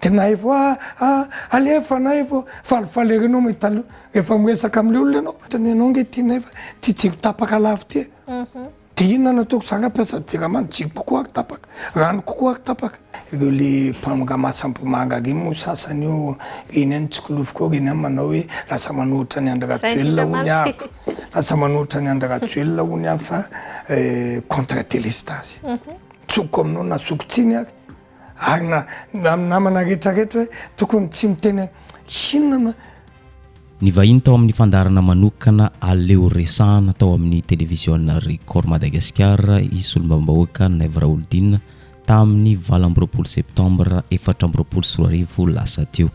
tena evo alefa na evo falifaly renao mahitalo efa miresaka amile olona anao tany anao nge tiana efa tiatsiko tapaka lavo ty de inona nataoko zany ampiasa jiramany jiko kokoa ako tapaka rano kokoa ako tapaka ireo le mpamanga masam-pomanga iny mo sasany io iny any tsikolofoko iny any manao hoe lasa manohitra ny Andratsoelina hony ako lasa manohitra ny Andratsoelina hony aho fa contre délestage tsoko aminao na tsoko tsiny ako ary na namana rehetrarehetra hoe tokony tsy miteny inona ny vahiny tao amin'ny fandarana manokana aleo resahana tao amin'ny télévision Record Madagascar izy olombam-bahoaka Nèvre Oldine tamin'ny 24 septembre 2024 lasa teo.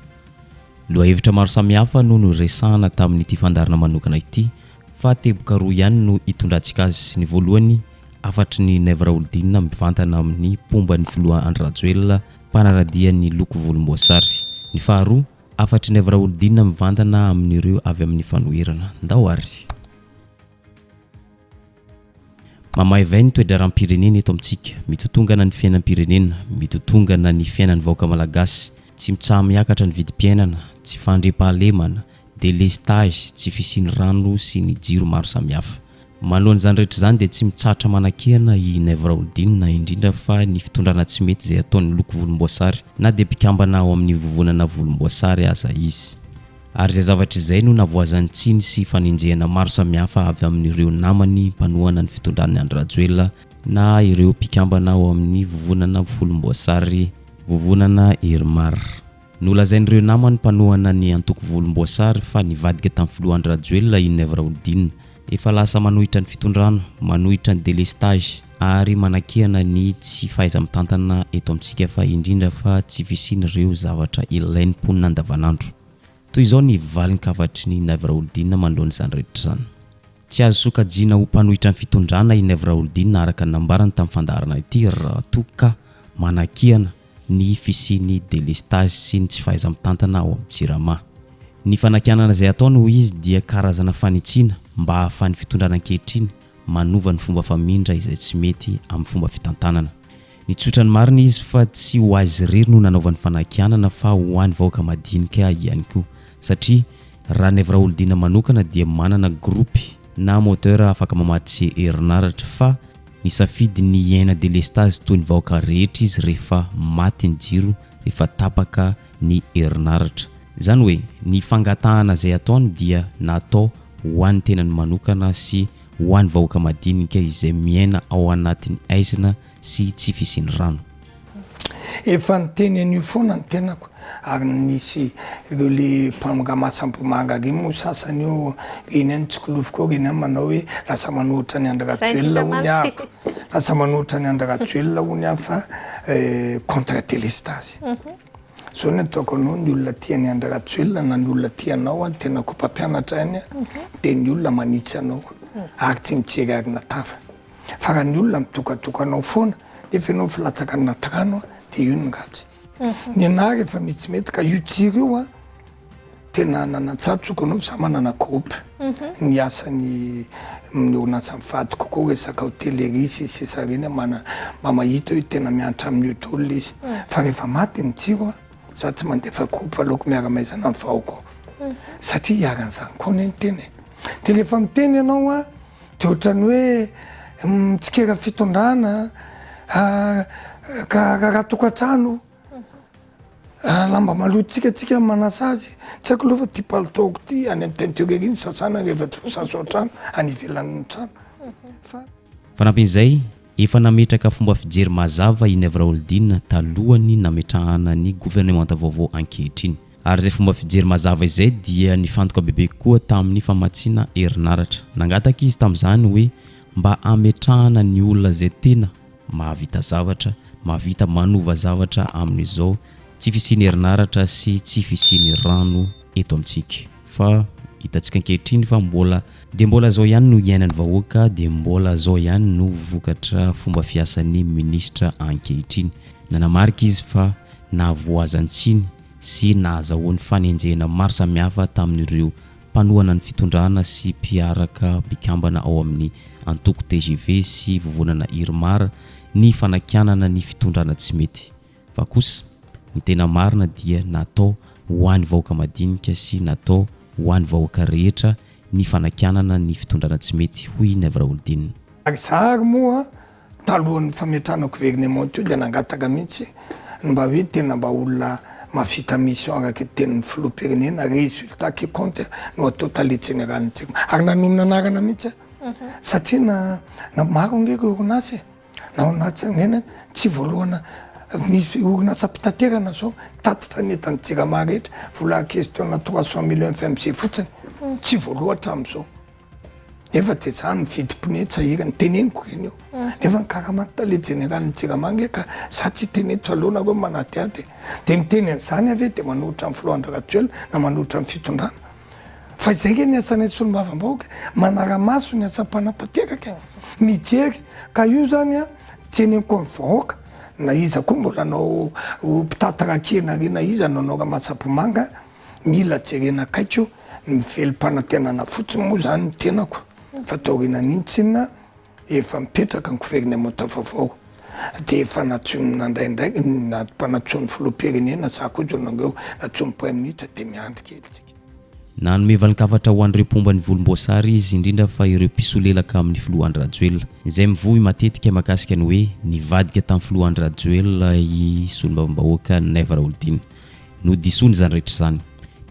Lohahevitra maro samihafa no resahana tamin'ity fandarana manokana ity fa teboka roa ihany no itondrantsika azy. Ny voalohany afatry ny Nèvre Oldine mivantana amin'ny pomban'ny filoha Andratsoelina mpanaradia ny loko volomboasary. Ny faharoa afatry Nèvre Oldine mivantana amin'ireo avy amin'ny fanoherana. Ndao ary mamaivay ny toedraram-pirenena eto amintsika, mitotongana ny fiainam-pirenena, mitotongana ny fiainan'ny vahoaka malagasy, tsy mitsaha miakatra ny vidim-piainana, tsy fandriam-pahalemana, délestage, tsy fisiany rano sy ny jiro maro samihafa. Manoloana izany rehetra izany dia tsy mitsahatra manakihana i Nèvre Oldine indrindra fa ny fitondrana tsy mety izay ataony loko volomboasary na dia mpikambana ao amin'ny vovonana volomboasary aza izy. Ary izay zavatra izay no navoazany tsiny sy fanenjehana maro samihafa avy amin'ireo namany mpanohana ny fitondran'ny Andratsoelina na ireo mpikambana ao amin'ny vovonana volomboasary, vovonana Irmar. Nolazain'ireo namany mpanohana ny antoko volomboasary fa nivadika tamin'ny filoha Andratsoelina i Nèvre Oldine efa lasa manohitra ny fitondrana, manohitra ny délestage ary manakihana ny tsy fahaiza-mitantana eto amintsika fa indrindra fa tsy fisian'ireo zavatra ilain'ny mponina andavanandro. Toy izao ny valin-kavatry ny Nèvre Oldine manoloana izany rehetra izany. Tsy azo sokajiana ho mpanohitra ny fitondrana i Nèvre Oldine araka ny nambarany tamin'ny fandarana ity raha toka manakihana ny fisiany délestage sy ny tsy fahaiza-mitantana ao amin'ny Tsirama. Ny fanakianana izay ataony ho izy dia karazana fanitsiana mba hahafahan'ny fitondrana ankehitriny manova ny fomba famindra izay tsy mety amin'ny fomba fitantanana. Ny tsotra ny marina izy fa tsy ho azy irery no nanaovan'ny fanakianana fa ho an'ny vahoaka madinika ihany koa satria raha Nèvre Oldine manokana dia manana grupy na moteur afaka mamatry herinaratra fa ny safidy ny iaina délestage toy ny vahoaka rehetra izy rehefa maty ny jiro, rehefa tapaka ny herinaratra. Izany hoe ny fangatahana izay ataony dia natao ho an'ny tenany manokana sy ho an'ny vahoaka madinika izay miaina ao anatin'ny aizina sy tsy fisiany rano. Efa niteny an'io foana ny tenako ary nisy ireo le mpamanga masam-pomanga iny mo sasany io iny any tsikolofoko iny any manao hoe lasa manohitra ny Andratsoelina hony ako lasa manohitra ny Andratsoelina hony aho fa contre délestage. Zao ny ataoko anao ny olona tia ny Andratsoelina na ny olona tianao ny tena ko mpampianatra any dia ny olona manitsy anao ary tsy mijery ary natava fa raha ny olona mitokatokanao foana nefa ianao filatsaka ny natrano dia io ny ngatsy. Ny anahy rehefa mitsy mety ka io jiro io tena nanatsatsoko anao sa manana groupe ny asany ny orinasa mivady kokoa resaka hotellerie sy sareny mba mahita hoe tena mianatra amin'io tolona izy fa rehefa maty ny jiro za tsy mandefa groupe aloako miara-maizana amin'ny vahoako satria hiaran'izany koa ny teny. Dia rehefa miteny ianao dia ohatrany hoe mitsikera fitondrana ka raha tokantrano lamba malotsika manasa azy tsy haiko lofa ty palitaoko ty any amin'ny teinture iny sasana rehefa tsy voasaso trano any ivelan'ny trano. Fanampin'izay efa nametraka fomba fijery mazava i Nèvre Oldine talohany nametrahana ny gouvernemanta vaovao ankehitriny. Ary izay fomba fijery mazava izay dia nifantoka bebe koa tamin'ny famatsiana herinaratra. Nangataka izy tamin'izany hoe mba ametrahana ny olona izay tena mahavita zavatra, mahavita manova zavatra amin'izao tsy fisiany herinaratra sy tsy fisiany rano eto amintsika. Fa hitantsika ankehitriny fa mbola zao ihany no iainan'ny vahoaka dia mbola zao ihany no vokatra fomba fiasan'ny ministra ankehitriny. Nanamarika izy fa nahavoazany tsiny sy nahazahoany fanenjehana maro samihafa tamin'ireo mpanohana ny fitondrana sy mpiaraka mpikambana ao amin'ny antoko TGV sy vovonana Irmar ny fanakianana ny fitondrana tsy mety. Fa kosa ny tena marina dia natao ho an'ny vahoaka madinika sy natao ho an'ny vahoaka rehetra ny fanakanana ny fitondrana tsy mety hoy ny Avraoldin. Zary moa talohan'ny fametrahana gouvernement io dia nangataka mihitsy mba hoe tena mba olona mavita mission araka tenin'ny filoham-pirenena résultat qui compte no atao tale généralntsika ary nanonona anarana mihitsy satria na maro angeka orinasa na orinasa tsy voalohana misy orinasa mpitaterana zao tatitra ny etan'ny jirama rehetra vola question 300 millions FMC fotsiny tsy voalohatra am'izao nefa de zany mividy pneu tsahirany teneniko reny io nefa nykaramanty tale général ny jirama ngeka za tsy teneto fa aloha nareo manatiady de miteny an'izany ave de manohitra amin'ny filohandra ratuel na manohitra amin'ny fitondrana fa zay ke ny asanay solombavam-bahoaka manara-maso ny asam-panatateraka mijery ka io zany a teneniko amin'ny vahoaka na iza koa mbola anao mpitatarakena re na iza nanao raha-matsapomanga mila jerena kaikio mivelom-panantenana fotsiny moa zany ny tenako fa taorina nintsina efa mipetraka ny gouvernement vaovao de efa natsonona ndraindraiky mpanatsoany filoham-pirenena za koa jonareo natsony premier ministre de miandry kelytsika. Nanome valin-kafatra ho an'ireo pomba ny volomboasary izy indrindra fa ireo mpisolelaka amin'ny filohandry Rajoelina izay mivohy matetika mahakasika ny hoe nivadika tamin'ny filohandry Rajoelina i solombavam-bahoaka Neva Raholdina no disony zany rehetra zany.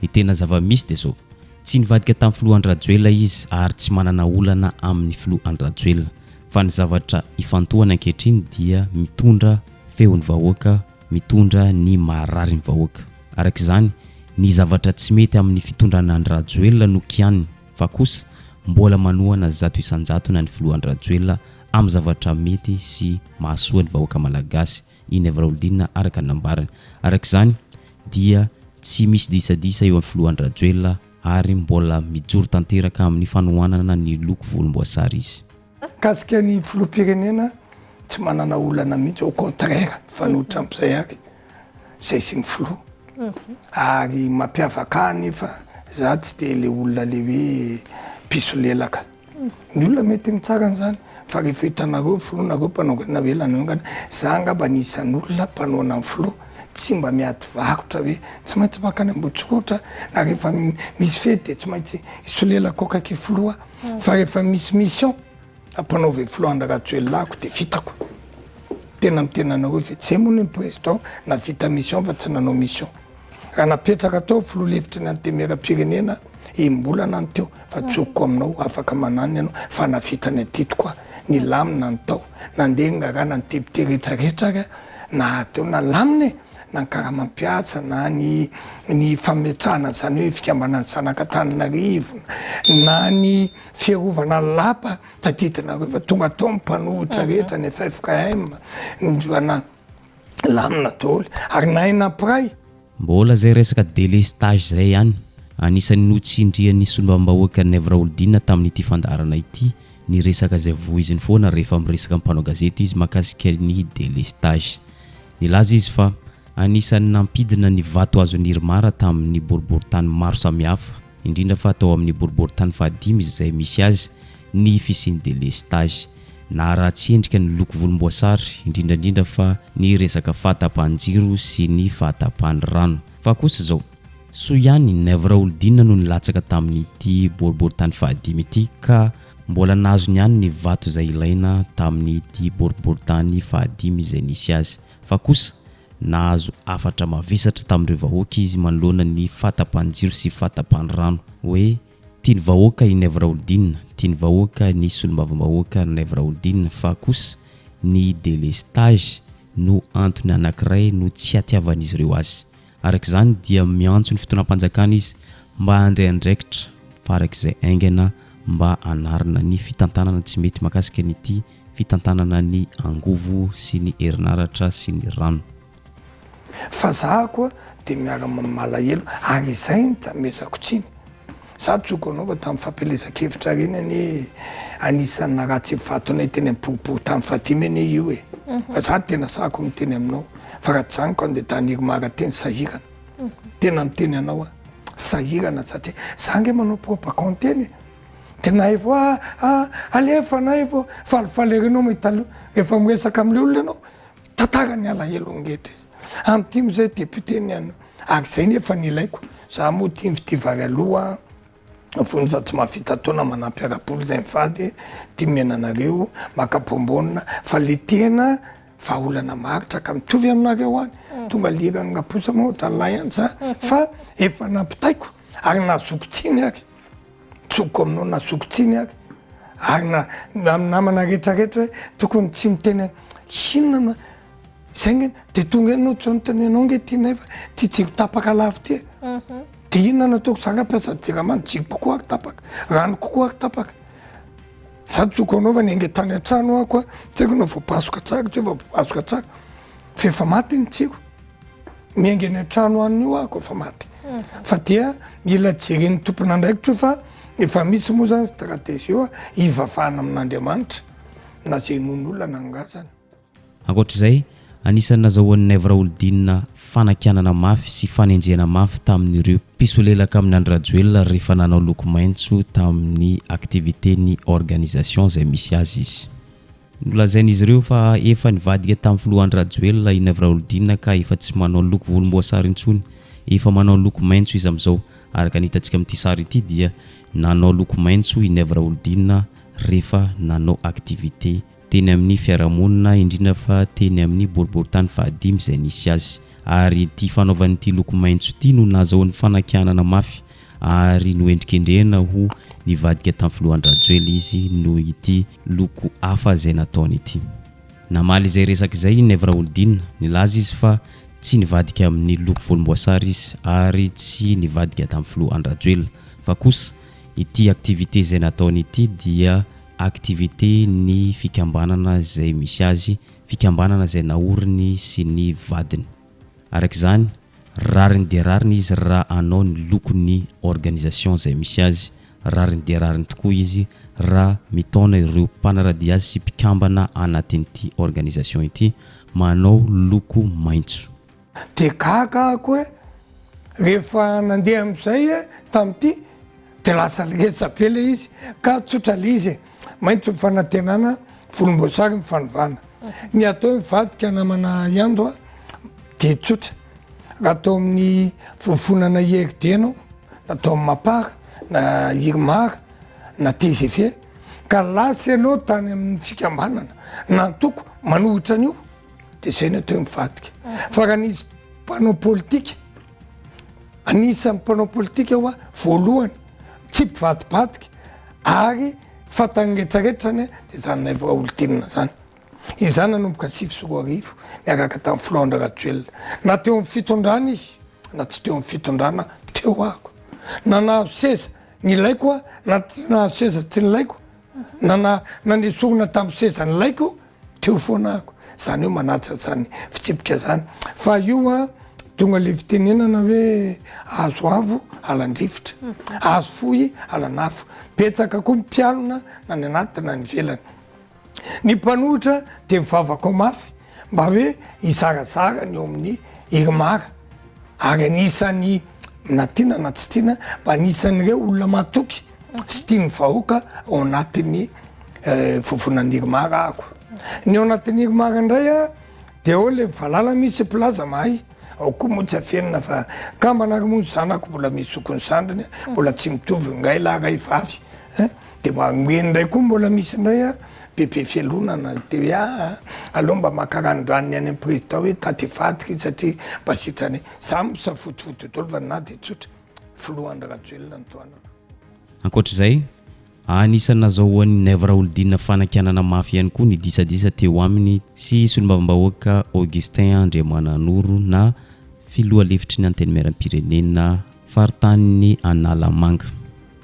Ny tena zava-misy de zao tsy nivadika tamin'ny filohandry Rajoelina izy ary tsy manana olana amin'ny filohandry Rajoelina fa ny zavatra ifantohana ankehitriny dia mitondra feon'ny vahoaka, mitondra ny maharary ny vahoaka. Arak'izany ny zavatra tsy mety amin'ny fitondrana ny Rajoelina no kianiny fa kosa mbola manohana zato isan-jato na ny filohandry Rajoelina amin'ny zavatra mety sy mahasoa ny vahoaka malagasy iny Avraoldina araka nambarany. Arak'izany dia tsy misy disadisa eo amin'ny filohandry Rajoelina ary mbola mijoro tanteraka amin'ny fanohanana ny loko volomboasary izy. Kasika ny filoham-pirenena tsy manana olana mihitsy au contraire fanohitra amin'izay ary zay sy ny filoha ary mampiavaka nefa za tsy de le olona le hoe mpisolelaka ny olona mety mitsara an'izany fa rehefa hitanareo filohanareo mpanao velana za angamba nisan'ny olona mpanoana amin'ny filoha tsy mba miady vakotra hoe tsy maintsy makany ambotsikorotra na rehefa misy fety de tsy maintsy isolelako akaiky filoha fa rehefa misy mission ampanaovy filohandra Rajoelako de vitako tena mitena anareo fa tsy moa ny président na vita mission fa tsy nanao mission raha napetraka tao filoha lefitry ny antemera-pirenena imbolana ny teo fa tsokoko aminao afaka manany ianao fa navita ny atito koa ny lamina ny tao nandeha ngaraha na ny député rehetrarehetra na atao na lamina na nkaramampiasa na ny fametrahana zany hoe fikambana ny zanak'Antananarivo na ny fiarovana lapa taditinareo fa tonga tao mpanohitra rehetra ny FFKM ana lamina daholo ary na ina pray mbola zay resaka délestage zay ihany anisan'ny notsindrian'ny solombavam-bahoaka Neva Raholdina tamin'ity fandarana ity ny resaka zay voiziny foana rehefa miresaka mpanao gazety izy mahakasika ny délestage nilaza izy fa anisan'ny nampidina ny vato azon'iry mara tamin'ny boriboritany maro samihafa indrindra fa atao amin'ny boriboritany fahadimy izay misy azy ny fisiany délestage na raha tsy endrika ny loko volomboasary indrindrandrindra fa ny resaka fahatapahan-jiro sy ny fahatapahan'ny rano fa kosa zao so ihany Neva Raholdina no nilatsaka tamin'ity boriboritany fahadimy ity ka mbola nahazo ihany ny vato izay ilaina tamin'ity boriboritany fahadimy izay nisy azy fa kosa nahazo afatra mavesatra tamin'ireo vahoaka izy manoloana ny fahatapahan-jiro sy fahatapahan'ny rano hoe tiany vahoaka i Neva Raholdina, tiany vahoaka ny solombavam-bahoaka Neva Raholdina fa kosa ny délestage no antony anankiray no tsy hatiavan'izy ireo azy. Arak'izany dia miantso ny fitonam-panjakana izy mba handray andraikitra farak'izay aingana mba anarina ny fitantanana tsy mety mahakasika nyity fitantanana ny angovo sy ny herinaratra sy ny rano. Fa za koa de miara malahelo ary izay ny tamezako tsiny za tsoko anao fa tamin'ny fampelezan-kevitra reny any anisan'ny raha tsy vatonay teny am-boribory tamin'ny fahadimy eny io e fa za tena sako miteny aminao fa raha tsy zany candidat niromara teny sahirana tena miteny anao sahirana satria za nge manao propagande eny de nahay vo alefa nahay vo falifalerenao mahita aloha rehefa miresaka amin'le olona ianao tantara ny alahelo ngetra izy am'timo zay député niano ak'izay nefa nilaiko za moa tia fitivary aloha fony fa tsy mahavita taona manampy arapoly zay mifady tia miananareo makapombonina fa le tena vaolana maritra ka mitovy aminareo any tonga lirany raposa ma ohatra lay any za fa efa nampitaiko ary nazokotsiny ary tsoko aminao nazokotsiny ary namana rehetrarehetra tokony tsy miteny hinona zay ngeny de tonga enao jonotany anao nge tianay fa ty jiko tapaka lavo ty de inona nataoko zaka-piasa jiramany jiko kokoa ary tapaka rano kokoa ary tapaka za tsoko anaovany ange tany an-trano ako tsy haiko nao voapasoka tsara ty va voapasoka tsara fa efa maty ny tsiko miaingy any an-trano an'io ako efa maty fa dia mila jeren'ny tompona andraikitra fa efa misy moa zany stratégie io ivavahana amin'Andriamanitra na zay non'olona nangazany. Ankoatr'izay anisan'ny nazahoan'ny Nèvre Oldin fanakianana mafy sy fanenjehana mafy tamin'ireo mpisolelaka amin'ny Andry Rajoelina rehefa nanao loko maitso tamin'ny activité ny organisation zay misy azy izy. Nolazain'izy ireo fa efa nivadika tamin'ny filoha Andry Rajoelina i Nèvre Oldin ka efa tsy manao loko volomboasary intsony, efa manao loko maitso izy am'izao. Araka nitatsika amin'ity sary ity dia nanao loko maitso i Nèvre Oldin rehefa nanao activité teny amin'ny fiarahamonina indrindra fa teny amin'ny boriboritany fahadimy zay nisy azy. Ary ity fanaovany ity loko maitso ity no nazahoan'ny fanakianana mafy ary noendrikendrehana ho nivadika tamin'ny filoha Andry Rajoelina izy no ity loko hafa zay nataony ity. Namaly izay resaka izay i Nèvre Oldin nilaza izy fa tsy nivadika amin'ny loko volomboasary izy ary tsy nivadika tamin'ny filoha Andry Rajoelina fa kosa ity activité zay nataony ity dia activité ny fikambanana zay misy azy, fikambanana zay naoriny sy ny vadiny. Arak'izany rariny de rariny izy raha anao ny lokon'ny organisation zay misy azy, rariny de rariny tokoa izy raha mitona ireo mpanaradia azy sy mpikambana anatin'ity organisation ity manao loko maitso. De kaka ako rehefa nandeha am'izay tam'ty de lasa lesa be le izy ka tsotra le izy maitso fanantenana volomboasary mifanovana ny atao mivadika namana iando de tsotra atao amin'ny vofonana ERD anao natao amin'ny Mapara na Irmara na TGV ka lasa anao tany amin'ny fikambanana nantoko manohitra an'io de zay natao mivadika fa raha nisy mpanao politika anisan'ny mpanao politika hoa voalohany tsy mpivadibadika ary fatany rehetrarehetrany de zany Nèvre Oldin zany izany nanomboka 7 niaraka tamin'ny filoha Andry Rajoelina na teo amin'ny fitondrana izy na tsy teo amin'ny fitondrana teo ako na nahazo seza nilaiko na tsy nahazo seza tsy nilaiko na nesorona tamin'ny seza nilaiko teo foana ako zany io manaja zany fitsipika zany fa io tonga le fitenenana hoe azo avo alandrivotra azo fohy alanafo betsaka koa mpialona na ny anaty na ny velany ny mpanohitra de mivavaka ao mafy mba hoe izarazara ny eo amin'ny Irmara ary anisany na tiana na tsy tiana mba anisan'ireo olona matoky sy tiany vahoaka ao anatin'ny vovonan'ny Irmara ako ny ao anatin'ny Irmara indray de ao le valala misy plaza mahay ao koa moa tsy afenina fa kambanary moa zanako mbola misy sokony sandriny mbola tsy mitovy ngay la ray vavy de magneny ndray koa mbola misy indray bebe fialonana de hoe aloha mba makaranodrany any président hoe tate vadika satria mba sitrany za misafotifoty dolo fa na de tsotra filoha Andry Rajoelina ny toana. Ankoatr'izay anisan'ny nazahoan'ny Nèvre Oldin fanakianana mafy ihany koa ny disadisa teo aminy sy solombavambahoaka Augustin Andriamananoro na filoha lefitry ny antenimieram-pirenena faritany Analamanga.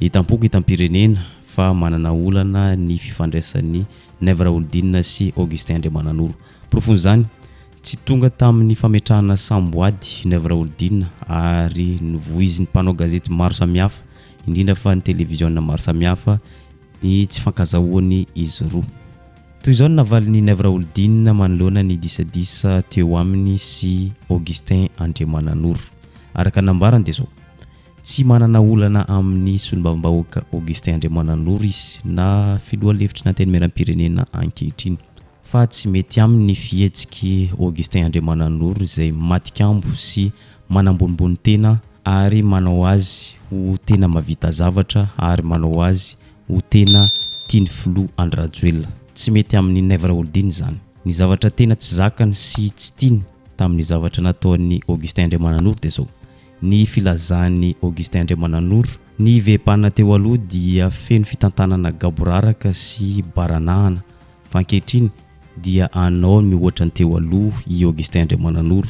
Hitampoko hitam-pirenena fa manana olana ny fifandraisan'ny Nèvre Oldin sy Augustin Andriamananoro. Profony zany tsy tonga tamin'ny fametrahana samboady Nèvre Oldin ary novoiziny mpanao gazety maro samihafa indrindra fa ny télévision maro samihafa ny tsy fankazahoany izy roa. Toy izao navalin'ny Nèvre Oldin manoloana ny disadisa teo aminy sy Augustin Andriamananoro. Araka nambarany de zao tsy manana olana amin'ny solombavambahoaka Augustin Andriamananoro izy na filoha lefitry ny antenimieram-pirenena ankehitriny fa tsy mety amin'ny fihetsiky Augustin Andriamananoro izay matikambo sy manambonimbony tena ary manao azy ho tena mavita zavatra ary manao azy ho tena tiany filoha Andry Rajoelina. Tsy mety amin'ny Nèvre Holding zany. Ny zavatra tena tsy zakany sy tsy tiany tamin'ny zavatra nataon'ny Augustin Andriamananoro dia zao. Ny filazan'ny Augustin Andriamananoro ny vepana teo aloha dia feno fitantanana gaboraraka sy baranahana fa ankehitriny dia anao mihoatra ny teo aloha i Augustin Andriamananoro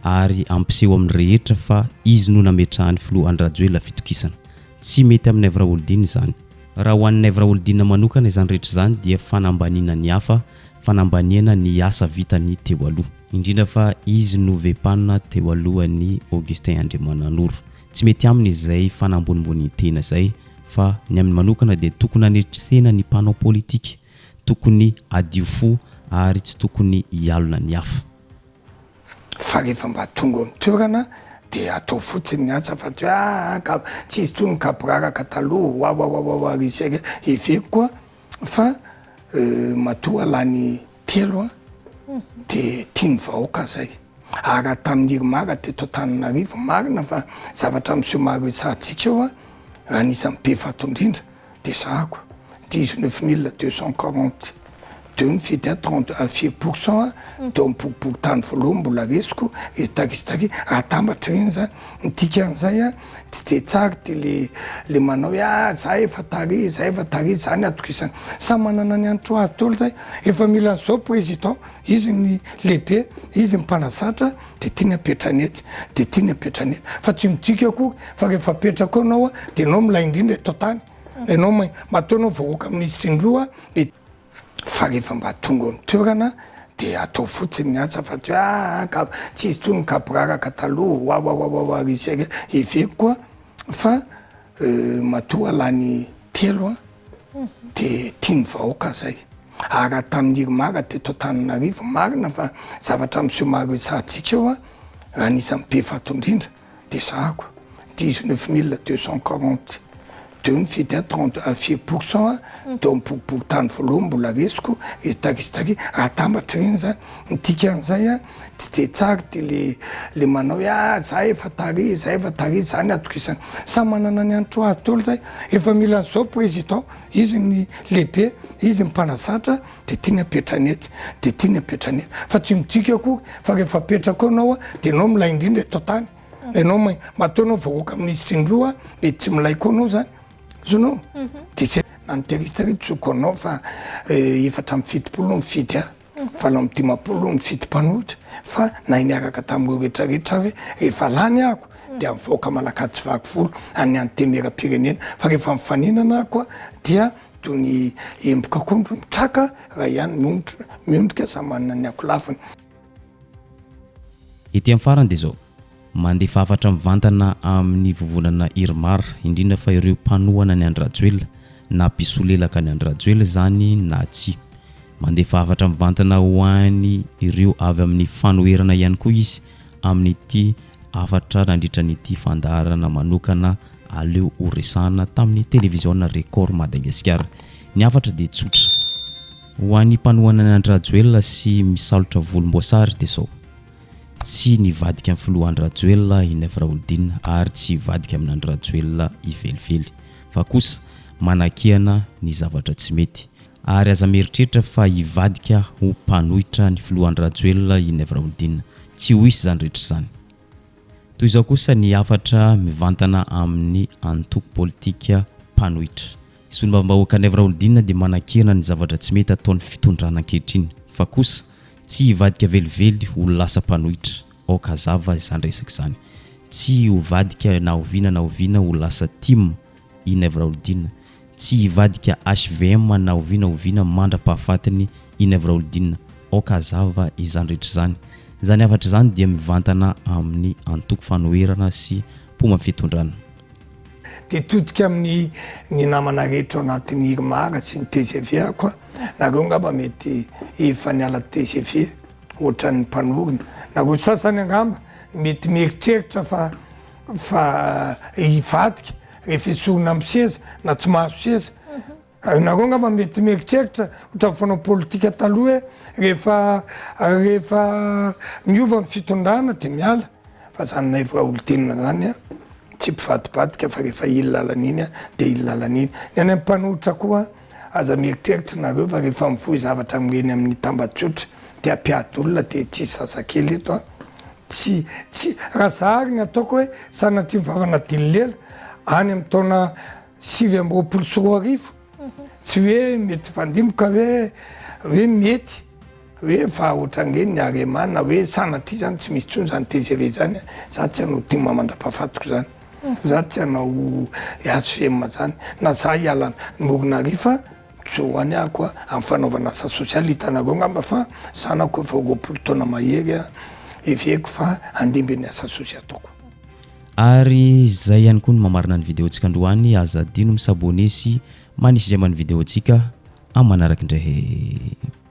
ary ampiseho amin'ny rehetra fa izy no nametrahany filoha Andry Rajoelina fitokisana. Tsy mety amin'ny Nèvre Holding zany. Raha ho an'ny Nèvre Holding manokana izany rehetra zany dia fanambanina ny hafa, fanambaniana ny asa vitany teo aloha. Indrindra fa izy no vepana teo alohan'ny Augustin Andriamananoro. Tsy mety aminy izay fanambonimbony tena izay fa ny amin'ny manokana dia tokony hanetrithena ny mpanao politika, tokony adio fo ary tsy tokony hialona ny hafa. Fa rehefa mba tonga amin'ny toerana dia atao fotsiny ny asa fa tsy izy toy ny kaporaraka taloha wa risaka eveko koa fa matoa lany telo dia tiany vahoaka zay. Ary tamin'ny Irmara teto Antananarivo marina fa zavatra miseho maro isahantsika eo anisan'ny be vato indrindra dia zahako 19 240 mifidy 30% deo mipokipoky tany voalohany mbola resiko resitaky atambatra reny zany nitikan'izay tsy de tsara de le manao hoe za efa tary zany atokisana samy manana ny antro azy tolo zay efa mila an'izao président izy ny lehibe izy ny mpanazatra de tiany apetrany etsy de tiany apetrany etsy fa tsy midika akory fa rehefa apetraka anao de anao milay indrindra eto tany anao mataonao vahoaka ministre indroa fa rehefa mba tonga amin'ny toerana dia atao fotsiny ny asa fa tsy izy toy ny kaporaraka taloha wa risaka eveko koa fa matoa lany telo dia tiany vahoaka zay. Ary tamin'ny Irmara teto Antananarivo marina fa zavatra miseho maro isahantsika eo anisan'ny be vato indrindra dia zahako 19 240 deo mifidy 30% deo mipokipoky tany voalohany mbola resiko resitaky atambatra reny zany nitikan'izay tsy de tsara de le manao hoe za efa tary zany atokisana samy manana ny antro azy tolo zay efa mila an'izao président izy ny lehibe izy ny mpanazatra de tiany apetrany etsy de tiany apetrany etsy fa tsy midika akory fa rehefa apetraka anao de anao milay indrindra eto tany anao mataonao vahoaka ministre indroa mety tsy milay koa anao zany zonao de zay nanterisitary tsoko anao fa efatra amin'ny fitopolo mifidy valo amin'ny dimapolo mifidy mpanohitra fa nahay niaraka tamin'ireo rehetrarehetra hoe rehefa lany ako dia mivoaka malakatsy vakivolo any antemera-pirenena fa rehefa mifaninana koa dia toy ny emboka akondro mitraka raha ihany miondrika samy manana ny ako lafiny. Ety amin'ny farany dia zao mandefa afatra mivantana amin'ny vovonana Irmara indrindra fa ireo mpanohana ny Andry Rajoelina na mpisolelaka ny Andry Rajoelina zany na tsy. Mandefa afatra mivantana ho an'ny ireo avy amin'ny fanoherana ihany koa izy amin'ity afatra nandritra n'ity fandaharana manokana aleo horesahana tamin'ny télévision Record Madagasikara. Ny afatra dia tsotra ho an'ny mpanohana ny Andry Rajoelina sy misalotra volomboasary dia sao tsy nivadika amin'ny filoha Andry Rajoelina i Nèvre Holding ary tsy vadika amin'ny Andry Rajoelina ivelively fa kosa manakihana ny zavatra tsy mety ary aza mieritreritra fa hivadika ho mpanohitra ny filoha Andry Rajoelina i Nèvre Holding tsy ho isy zany rehetra zany. Toy izao kosa ny afatra mivantana amin'ny antoko politika mpanohitra. Solombavam-bahoaka Nèvre Holding dia manakihana ny zavatra tsy mety ataon'ny fitondrana ankehitriny fa kosa tsy hivadika velively ho lasa mpanohitra okazava izany resaka izany. Tsy hivadika na oviana ho lasa team i Nèvre Holding. Tsy hivadika HVM na oviana mandra-pahafatiny i Nèvre Holding okazava izany rehetra izany. Izany afatra izany dia mivantana amin'ny antoko fanoherana sy mpoma fitondrana. De todika amin'ny namana rehetra ao anatin'ny Irmara sy ny TGV koa nareo ngamba mety efa niala TGV ohatran'ny mpanorina nareo sasany angamba mety mieritreritra fa hivadika rehefa esorina amin'ny seza na tsy mahazo seza nareo ngamba mety mieritreritra ohatra fanao politika taloha rehefa miova ny fitondrana de miala fa zany naivra olo-tenina zany a tsy mpivatobadika fa rehefa ily lalan'iny a de ily lalan'iny ny any mpanohitra koa aza mieritreritra nareo fa rehefa mifoy zavatra mireny amin'ny tambatsotra de ampiady olona de tsy sasakely eto a tsy raha zahary ny ataoko hoe sanatry mivavana dililela any amin'ny taona 2024 tsy hoe mety vandimoka hoe mety hoe fa ohatrangeny ny aremana hoe sanatry zany tsy misy tsony zany TGV zany za tsy hanao tia mamandra-pahafatoko zany za tsy hanao ASFM zany na za hiala Moronarifa tsoany ako amin'ny fanaovana asa sosialy hitanareo ngamba fa zanako efa 20 taona mahery eveko fa andimby ny asa sosialy ataoko. Ary zay ihany koa no mamarina ny vidéontsika androany aza dino misabone sy manisy zay amin'ny vidéontsika amin'ny manaraka indray.